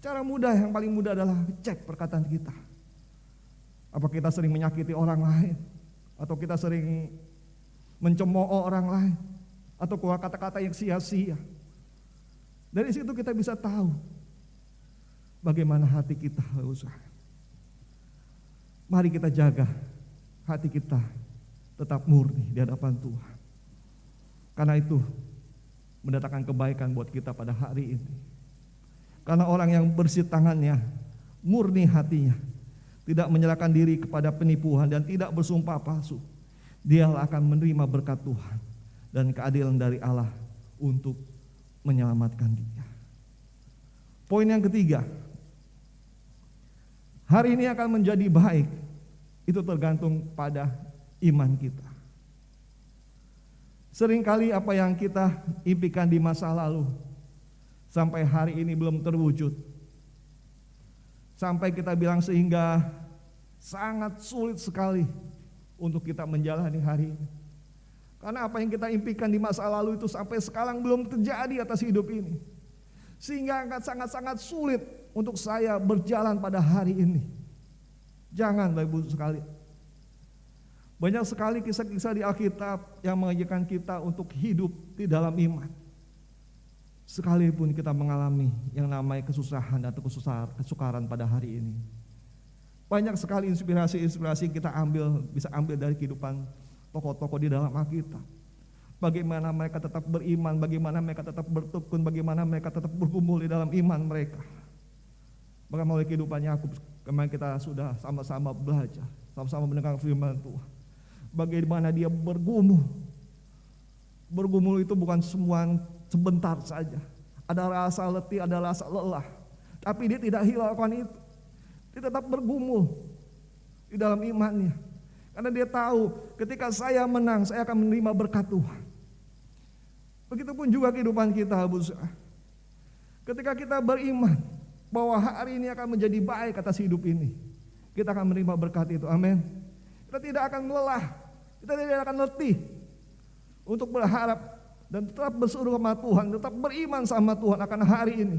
[SPEAKER 2] Cara mudah, yang paling mudah adalah cek perkataan kita. Apa kita sering menyakiti orang lain? Atau kita sering mencemooh orang lain? Atau keluar kata-kata yang sia-sia? Dari situ kita bisa tahu bagaimana hati kita. Mari kita jaga hati kita tetap murni di hadapan Tuhan. Karena itu mendatangkan kebaikan buat kita pada hari ini. Karena orang yang bersih tangannya, murni hatinya, tidak menyerahkan diri kepada penipuan dan tidak bersumpah palsu, dia akan menerima berkat Tuhan dan keadilan dari Allah untuk menyelamatkan dia. Poin yang ketiga, hari ini akan menjadi baik, itu tergantung pada iman kita. Seringkali apa yang kita impikan di masa lalu sampai hari ini belum terwujud. Sampai kita bilang sehingga sangat sulit sekali untuk kita menjalani hari ini. Karena apa yang kita impikan di masa lalu itu sampai sekarang belum terjadi atas hidup ini. Sehingga sangat-sangat sulit untuk saya berjalan pada hari ini. Jangan Bapak Ibu sekalian. Banyak sekali kisah-kisah di Alkitab yang mengajarkan kita untuk hidup di dalam iman. Sekalipun kita mengalami yang namanya kesusahan atau kesukaran pada hari ini. Banyak sekali inspirasi-inspirasi kita bisa ambil dari kehidupan tokoh-tokoh di dalam Alkitab. Bagaimana mereka tetap beriman, bagaimana mereka tetap bertekun, bagaimana mereka tetap bergumul di dalam iman mereka. Bahkan melalui kehidupan Yakub, kemarin kita sudah sama-sama belajar, sama-sama mendengar firman Tuhan. Bagaimana dia bergumul. Bergumul itu bukan semua sebentar saja. Ada rasa letih, ada rasa lelah. Tapi dia tidak hilangkan itu. Dia tetap bergumul di dalam imannya. Karena dia tahu ketika saya menang, saya akan menerima berkat Tuhan. Begitupun juga kehidupan kita, Bu. Ketika kita beriman bahwa hari ini akan menjadi baik atas hidup ini, kita akan menerima berkat itu. Amin. Kita tidak akan lelah, kita tidak akan letih untuk berharap dan tetap berseru sama Tuhan, tetap beriman sama Tuhan akan hari ini.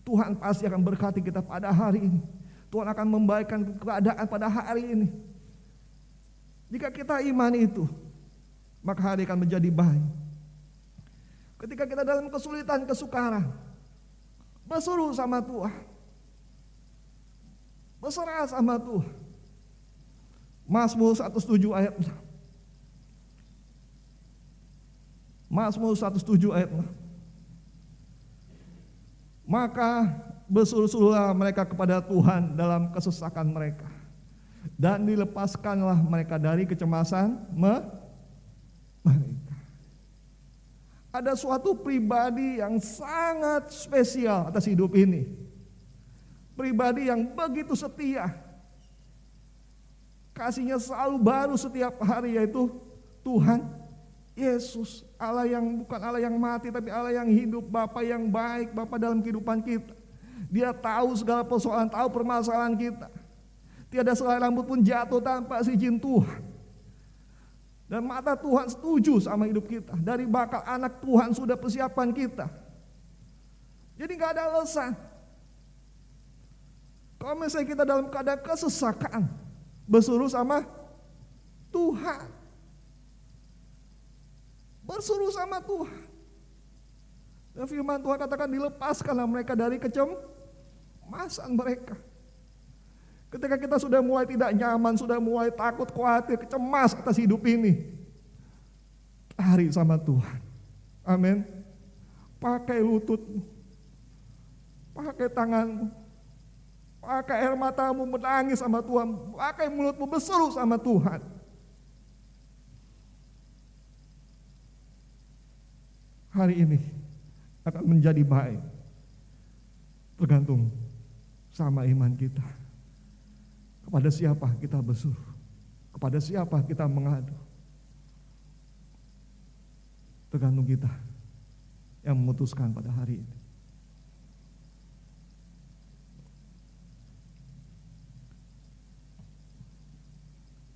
[SPEAKER 2] Tuhan pasti akan berkati kita pada hari ini. Tuhan akan membaikkan keadaan pada hari ini. Jika kita imani itu, maka hari akan menjadi baik. Ketika kita dalam kesulitan, kesukaran, berseru sama Tuhan, berserah sama Tuhan. Mazmur 107 ayat 6. Mazmur 107 ayat 6. Maka berseru-serulah mereka kepada Tuhan dalam kesesakan mereka, dan dilepaskanlah mereka dari kecemasan mereka. Ada suatu pribadi yang sangat spesial atas hidup ini. Pribadi yang begitu setia. Kasihnya selalu baru setiap hari, yaitu Tuhan Yesus. Allah yang bukan Allah yang mati, tapi Allah yang hidup, Bapa yang baik, Bapa dalam kehidupan kita. Dia tahu segala persoalan, tahu permasalahan kita. Tiada selai rambut pun jatuh tanpa izin Tuhan. Dan mata Tuhan setuju sama hidup kita. Dari bakal anak Tuhan sudah persiapan kita. Jadi gak ada alasan. Kalau misalnya kita dalam keadaan kesesakan, berseru sama Tuhan. Berseru sama Tuhan. Dan firman Tuhan katakan dilepaskanlah mereka dari kecemasan mereka. Ketika kita sudah mulai tidak nyaman, sudah mulai takut, khawatir, cemas atas hidup ini, tarik sama Tuhan. Amin. Pakai lututmu, pakai tanganmu, pakai air matamu menangis sama Tuhan, pakai mulutmu berseru sama Tuhan. Hari ini akan menjadi baik, tergantung sama iman kita. Kepada siapa kita berseru, kepada siapa kita mengadu, tergantung kita yang memutuskan pada hari ini.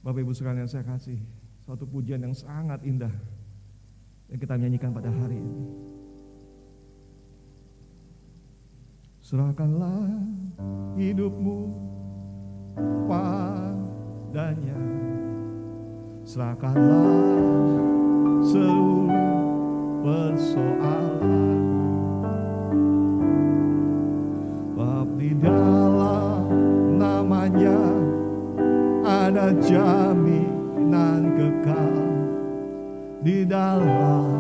[SPEAKER 2] Bapak Ibu sekalian saya kasih suatu pujian yang sangat indah yang kita nyanyikan pada hari ini. Serahkanlah hidupmu padanya, serahkanlah seluruh persoalan, sebab di dalam namanya ada jaminan kekal, di dalam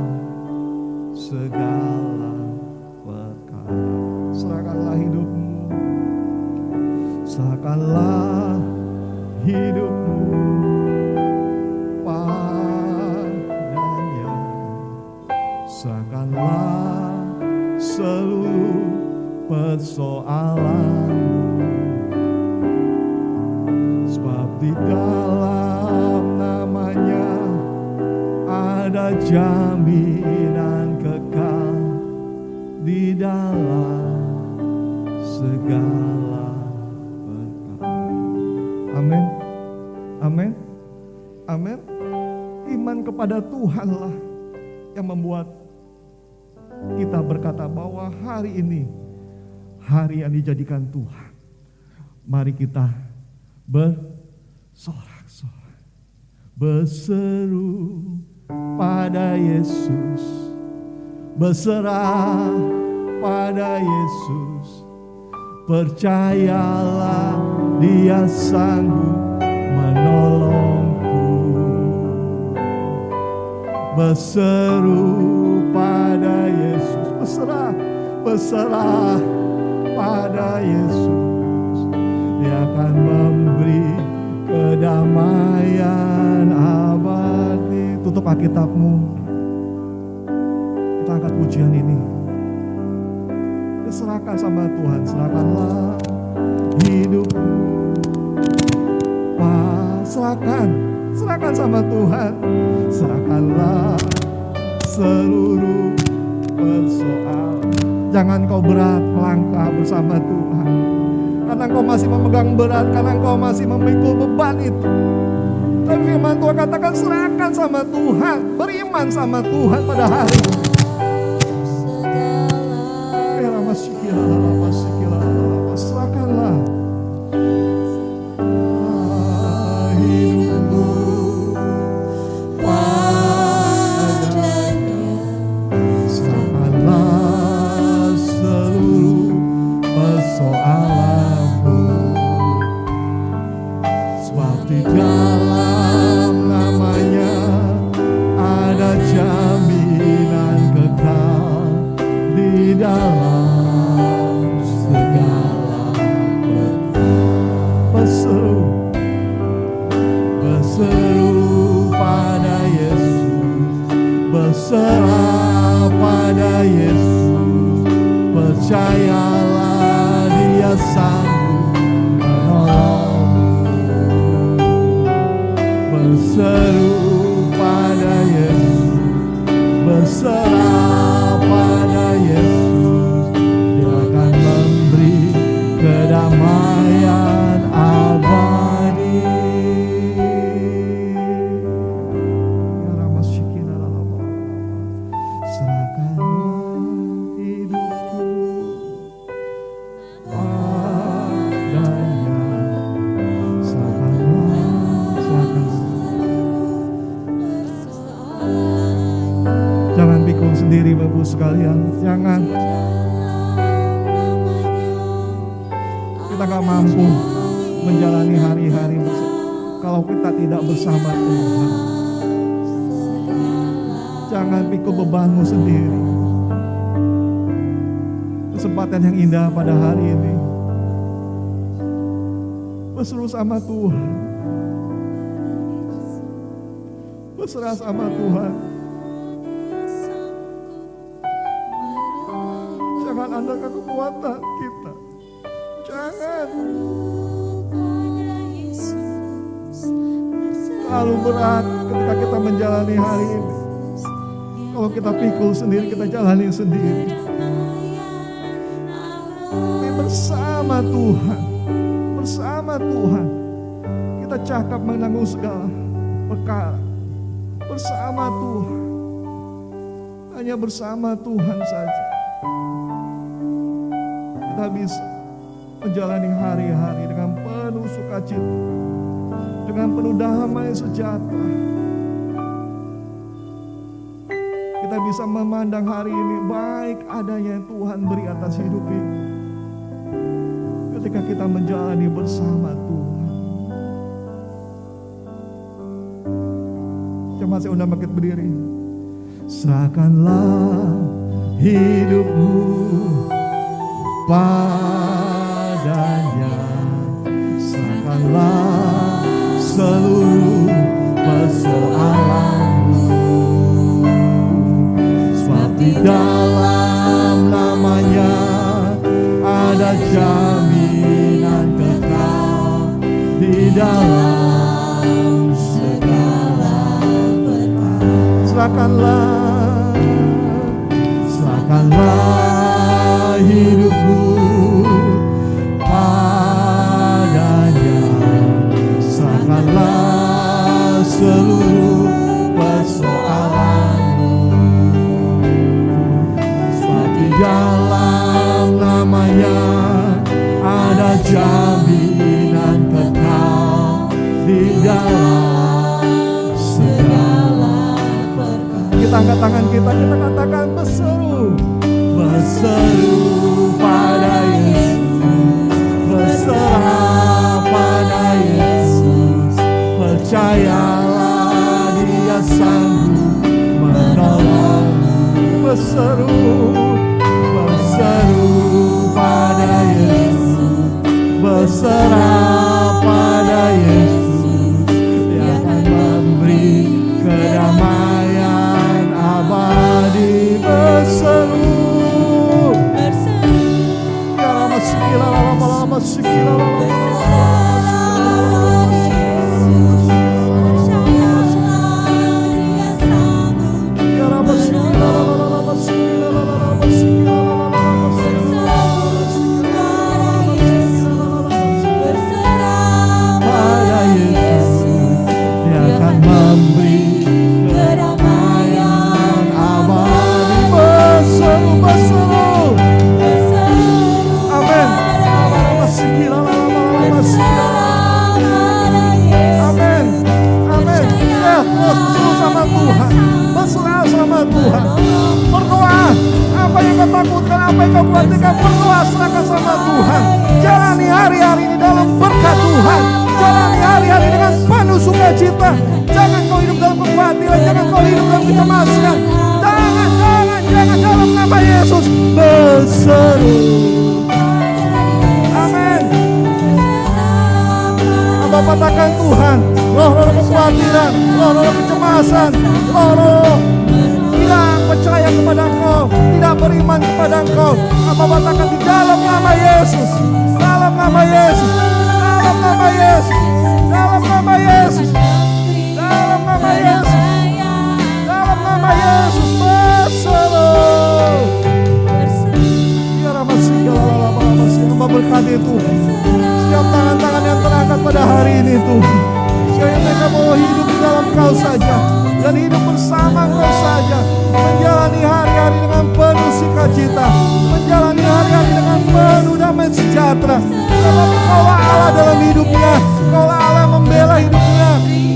[SPEAKER 2] segala perkara. Serahkanlah serahkanlah hidupmu padanya, serahkanlah seluruh persoalanmu, sebab di dalam namanya ada jaminan kekal di dalam segala berkat. Amin. Amin. Amin. Iman kepada Tuhanlah yang membuat kita berkata bahwa hari ini hari yang dijadikan Tuhan. Mari kita bersorak-sorak, berseru pada Yesus, berserah pada Yesus. Percayalah Dia sanggup menolongku. Berseru pada Yesus, berserah pada Yesus. Dia akan memberi kedamaian abadi. Tutup Alkitabmu. Kita angkat pujian ini. Kita serahkan sama Tuhan. Serahkanlah hidupmu. Serahkan sama Tuhan. Serahkanlah seluruh persoalan. Jangan kau berat melangkah bersama Tuhan. Karena engkau masih memegang berat, karena engkau masih memikul beban itu. Tapi firman Tuhan katakan serahkan sama Tuhan, beriman sama Tuhan pada hari ini. Serahkanlah hidupmu padanya, serahkanlah seluruh persoalanmu, sebab di dalam namanya ada jaminan kekal di dalam segala berkat. Berseru pada Yesus, berserah pada Yesus. Percayalah Dia sanggup menolongmu. Berseru pada Yesus, berserah pada Yesus. Dia akan memberi kedamaian abadi. Serahkanlah hidupku padanya. Serahkanlah. Jangan pikul sendiri Bapak Ibu sekalian. Jangan. Kita gak mampu menjalani hari-hari kalau kita tidak bersama Tuhan. Jangan pikul bebanmu sendiri. Kesempatan yang indah pada hari ini, berseru sama Tuhan, berserah sama Tuhan. Jangan andalkan kekuatan kita. Jangan. Terlalu berat ketika kita menjalani hari ini. Kalau kita pikul sendiri, kita jalani sendiri. Tapi bersama Tuhan, kita cakap menanggung segala perkara. Bersama Tuhan, hanya bersama Tuhan saja kita bisa menjalani hari-hari dengan penuh sukacita, dengan penuh damai sejahtera. Kita bisa memandang hari ini baik adanya yang Tuhan beri atas hidup ini. Ketika kita menjalani bersama Tuhan. Coba saya undang bangkit berdiri. Serahkanlah hidupmu padanya. Selesaikanlah seluruh persoalanmu, sebab di dalam namanya ada jaminan kekal, di dalam segala berkat. Serahkanlah hidupku padanya, serahkanlah seluruh persoalanmu, sebab di dalam namanya ada jaminan kekal, di dalam segala berkat. Kita angkat tangan kita katakan berseru, berseru pada Yesus, berserah pada Yesus, percayalah Dia sanggup menolongmu. Berseru, berseru pada Yesus, berserah pada Yesus, Dia akan memberi kedamaian abadi. Berseru, ya lama sikila lama sikila Tuhan. Berdoa, apa yang kau takutkan, apa yang kau khawatirkan, berdoa, serahkan sama Tuhan. Jalani hari-hari ini dalam berkat Tuhan. Jalani hari-hari dengan penuh sukacita. Jangan kau hidup dalam kekhawatiran, jangan kau hidup dalam kecemasan. Jangan dalam nama Yesus berseru. Amin. Bapak katakan Tuhan, roh-roh kekhawatiran, roh-roh kecemasan, roh-roh tidak percaya kepada Engkau, tidak beriman kepada Engkau, apa katakan di dalam nama Yesus, dalam nama Yesus, dalam nama Yesus, dalam nama Yesus, dalam nama Yesus, dalam nama Yesus, berseru. Ya Rabbasi, ya Rabbasi, Hamba berkati Tuhan, setiap tangan-tangan yang terangkat pada hari ini Tuhan, supaya mereka mau hidup di dalam Kau saja dan hidup bersama Engkau saja, menjalani hari-hari dengan penuh sukacita, menjalani hari-hari dengan penuh damai sejahtera. Sebab Engkaulah Allah dalam hidupnya, Engkaulah Allah yang membela hidupnya.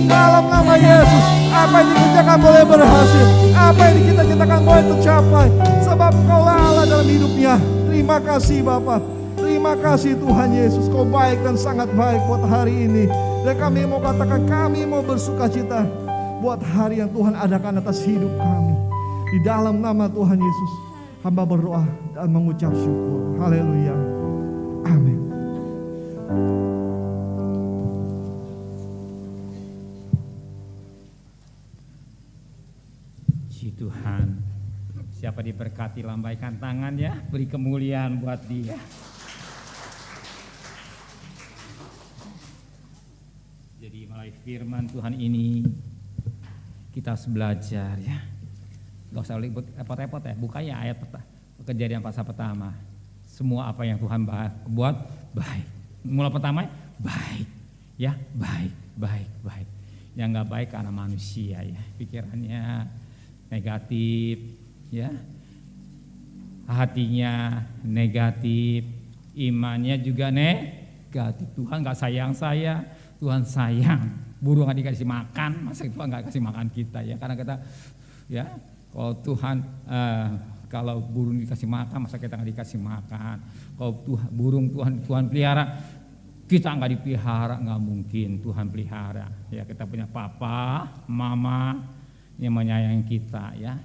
[SPEAKER 2] Dalam nama Yesus, apa yang dikerjakan boleh berhasil, apa yang dicita-citakan boleh tercapai, sebab Engkaulah Allah dalam hidupnya. Terima kasih Bapa, terima kasih Tuhan Yesus, Kau baik dan sangat baik buat hari ini. Dan kami mau katakan, kami mau bersukacita buat hari yang Tuhan adakan atas hidup kami. Di dalam nama Tuhan Yesus, hamba berdoa dan mengucap syukur. Haleluya. Amin.
[SPEAKER 3] Puji Tuhan. Siapa diberkati lambaikan tangan ya, beri kemuliaan buat Dia. Jadi melalui firman Tuhan ini kita harus belajar ya. Gak usah repot-repot ya, buka ya ayat Kejadian pasal pertama. Semua apa yang Tuhan buat baik. Mulai pertama baik ya, baik. Yang gak baik karena manusia ya, pikirannya negatif ya, hatinya negatif, imannya juga negatif. Tuhan gak sayang saya, Tuhan sayang. Burung gak dikasih makan, masa Tuhan gak kasih makan kita ya. Karena kita ya, kalau Tuhan kalau burung dikasih makan, masa kita gak dikasih makan. Kalau burung Tuhan pelihara, kita gak dipelihara, gak mungkin Tuhan pelihara. Ya, kita punya papa, mama yang menyayangi kita ya.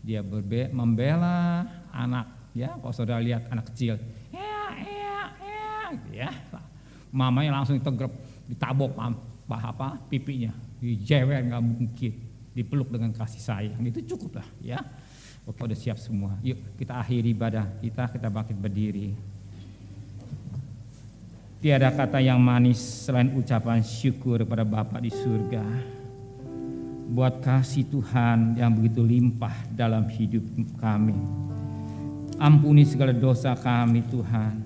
[SPEAKER 3] Dia membela anak ya. Kalau saudara lihat anak kecil, ya, mamanya langsung ditegrep. ditabok pipinya, dijewer nggak mungkin, dipeluk dengan kasih sayang, itu cukup lah ya. Oke, udah siap semua. Yuk kita akhiri ibadah kita bangkit berdiri. Tiada kata yang manis selain ucapan syukur kepada Bapa di surga buat kasih Tuhan yang begitu limpah dalam hidup kami. Ampuni segala dosa kami Tuhan.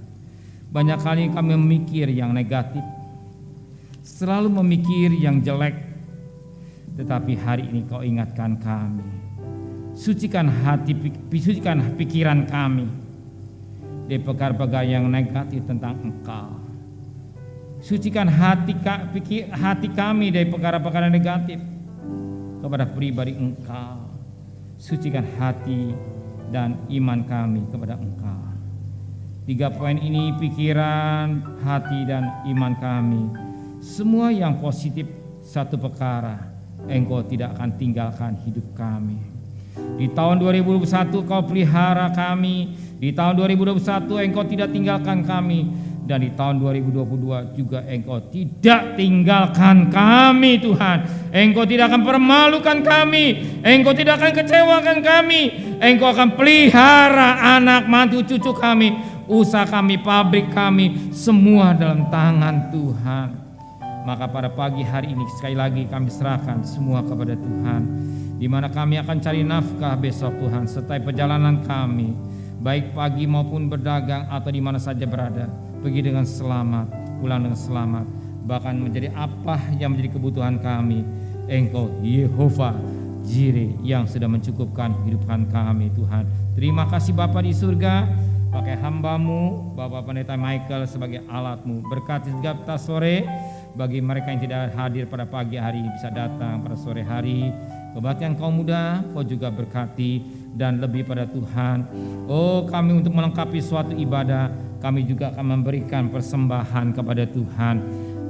[SPEAKER 3] Banyak kali kami memikir yang negatif, selalu memikir yang jelek, tetapi hari ini Kau ingatkan kami. Sucikan sucikan pikiran kami dari perkara-perkara yang negatif tentang Engkau. Sucikan hati kami dari perkara-perkara negatif kepada pribadi Engkau. Sucikan hati dan iman kami kepada Engkau. 3 poin ini, pikiran, hati, dan iman kami, semua yang positif, satu perkara, Engkau tidak akan tinggalkan hidup kami. Di tahun 2021 Kau pelihara kami, di tahun 2021 Engkau tidak tinggalkan kami, dan di tahun 2022 juga Engkau tidak tinggalkan kami Tuhan. Engkau tidak akan permalukan kami, Engkau tidak akan kecewakan kami. Engkau akan pelihara anak, mantu, cucu kami, usaha kami, pabrik kami, semua dalam tangan Tuhan. Maka pada pagi hari ini sekali lagi kami serahkan semua kepada Tuhan, di mana kami akan cari nafkah besok Tuhan, sertai perjalanan kami, baik pagi maupun berdagang atau di mana saja berada, pergi dengan selamat, pulang dengan selamat, bahkan menjadi apa yang menjadi kebutuhan kami. Engkau Yehova Jireh yang sudah mencukupkan kehidupan kami Tuhan. Terima kasih Bapa di surga, pakai hamba-Mu Bapak Pendeta Michael sebagai alat-Mu. Berkati kita sore, bagi mereka yang tidak hadir pada pagi hari ini bisa datang pada sore hari. Kebaktian kaum muda Kau juga berkati, dan lebih pada Tuhan, oh kami untuk melengkapi suatu ibadah, kami juga akan memberikan persembahan kepada Tuhan.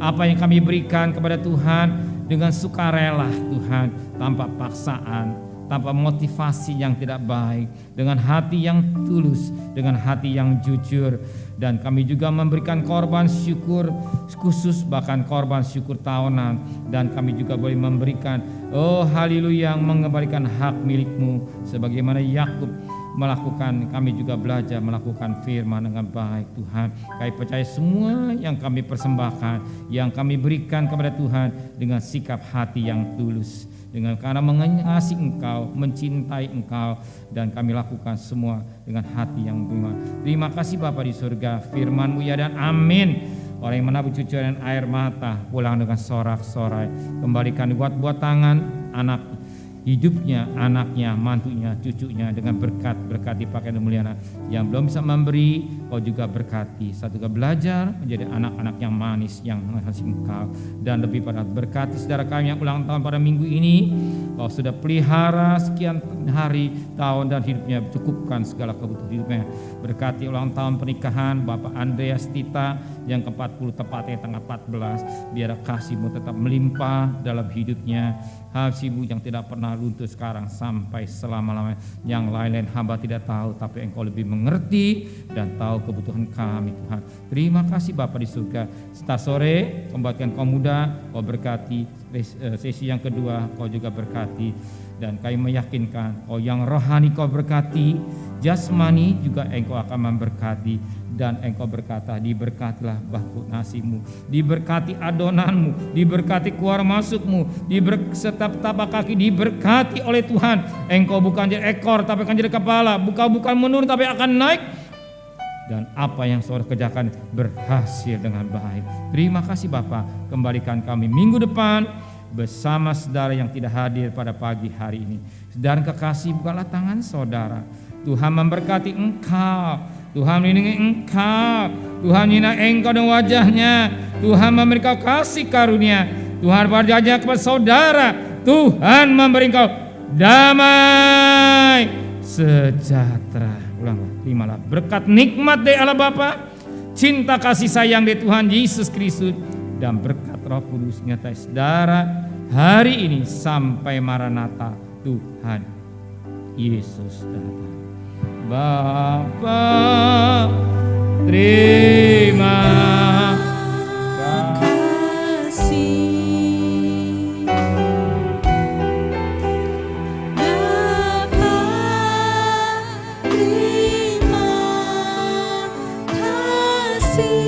[SPEAKER 3] Apa yang kami berikan kepada Tuhan dengan sukarela Tuhan, tanpa paksaan, tanpa motivasi yang tidak baik, dengan hati yang tulus, dengan hati yang jujur. Dan kami juga memberikan korban syukur khusus, bahkan korban syukur tahunan. Dan kami juga boleh memberikan, oh haleluya, mengembalikan hak milik-Mu sebagaimana Yakub melakukan. Kami juga belajar melakukan firman dengan baik Tuhan. Kami percaya semua yang kami persembahkan, yang kami berikan kepada Tuhan dengan sikap hati yang tulus, dengan karena mengasihi Engkau, mencintai Engkau, dan kami lakukan semua dengan hati yang beriman. Terima kasih Bapa di surga, firman-Mu ya dan amin. Orang yang menabur cucuran air mata pulang dengan sorak-sorai, kembalikan buat tangan anak hidupnya, anaknya, mantunya, cucunya dengan berkat dipakai dan muliana. Yang belum bisa memberi, Kau juga berkati. Satu ke belajar menjadi anak-anak yang manis, yang mengasihi Engkau. Dan lebih pada berkati saudara kami yang ulang tahun pada minggu ini. Kau sudah pelihara sekian hari, tahun, dan hidupnya, cukupkan segala kebutuhan hidupnya. Berkati ulang tahun pernikahan Bapak Andreas Tita yang ke-40, tepatnya tanggal 14. Biar kasih-Mu tetap melimpah dalam hidupnya. Kasih-Mu yang tidak pernah runtuh sekarang sampai selama-lamanya. Yang lain-lain hamba tidak tahu, tapi Engkau lebih mengerti dan tahu kebutuhan kami Tuhan. Terima kasih Bapa di surga. Setelah sore kembalikan kaum muda, Kau berkati. Sesi yang kedua Kau juga berkati. Dan kami meyakinkan, oh yang rohani Kau berkati, jasmani juga Engkau akan memberkati. Dan Engkau berkata, diberkatilah bahu nasimu, diberkati adonanmu, diberkati keluar masukmu, setiap tapak kaki diberkati oleh Tuhan. Engkau bukan jadi ekor tapi akan jadi kepala, bukan menurun tapi akan naik. Dan apa yang Saudara kerjakan berhasil dengan baik. Terima kasih Bapa, kembalikan kami minggu depan bersama saudara yang tidak hadir pada pagi hari ini. Dan kekasih, bukalah tangan saudara. Tuhan memberkati engkau, Tuhan melindungi engkau, Tuhan menyinari engkau dan wajahnya, Tuhan memberi kau kasih karunia, Tuhan berjanji kepada saudara, Tuhan memberi engkau damai sejahtera. Ulanglah, terimalah berkat nikmat dari Allah Bapa, cinta kasih sayang dari Tuhan Yesus Kristus, dan berkat Roh Kudus nyata saudara hari ini sampai Maranatha Tuhan Yesus datang. Bapa, terima kasih.
[SPEAKER 1] kasih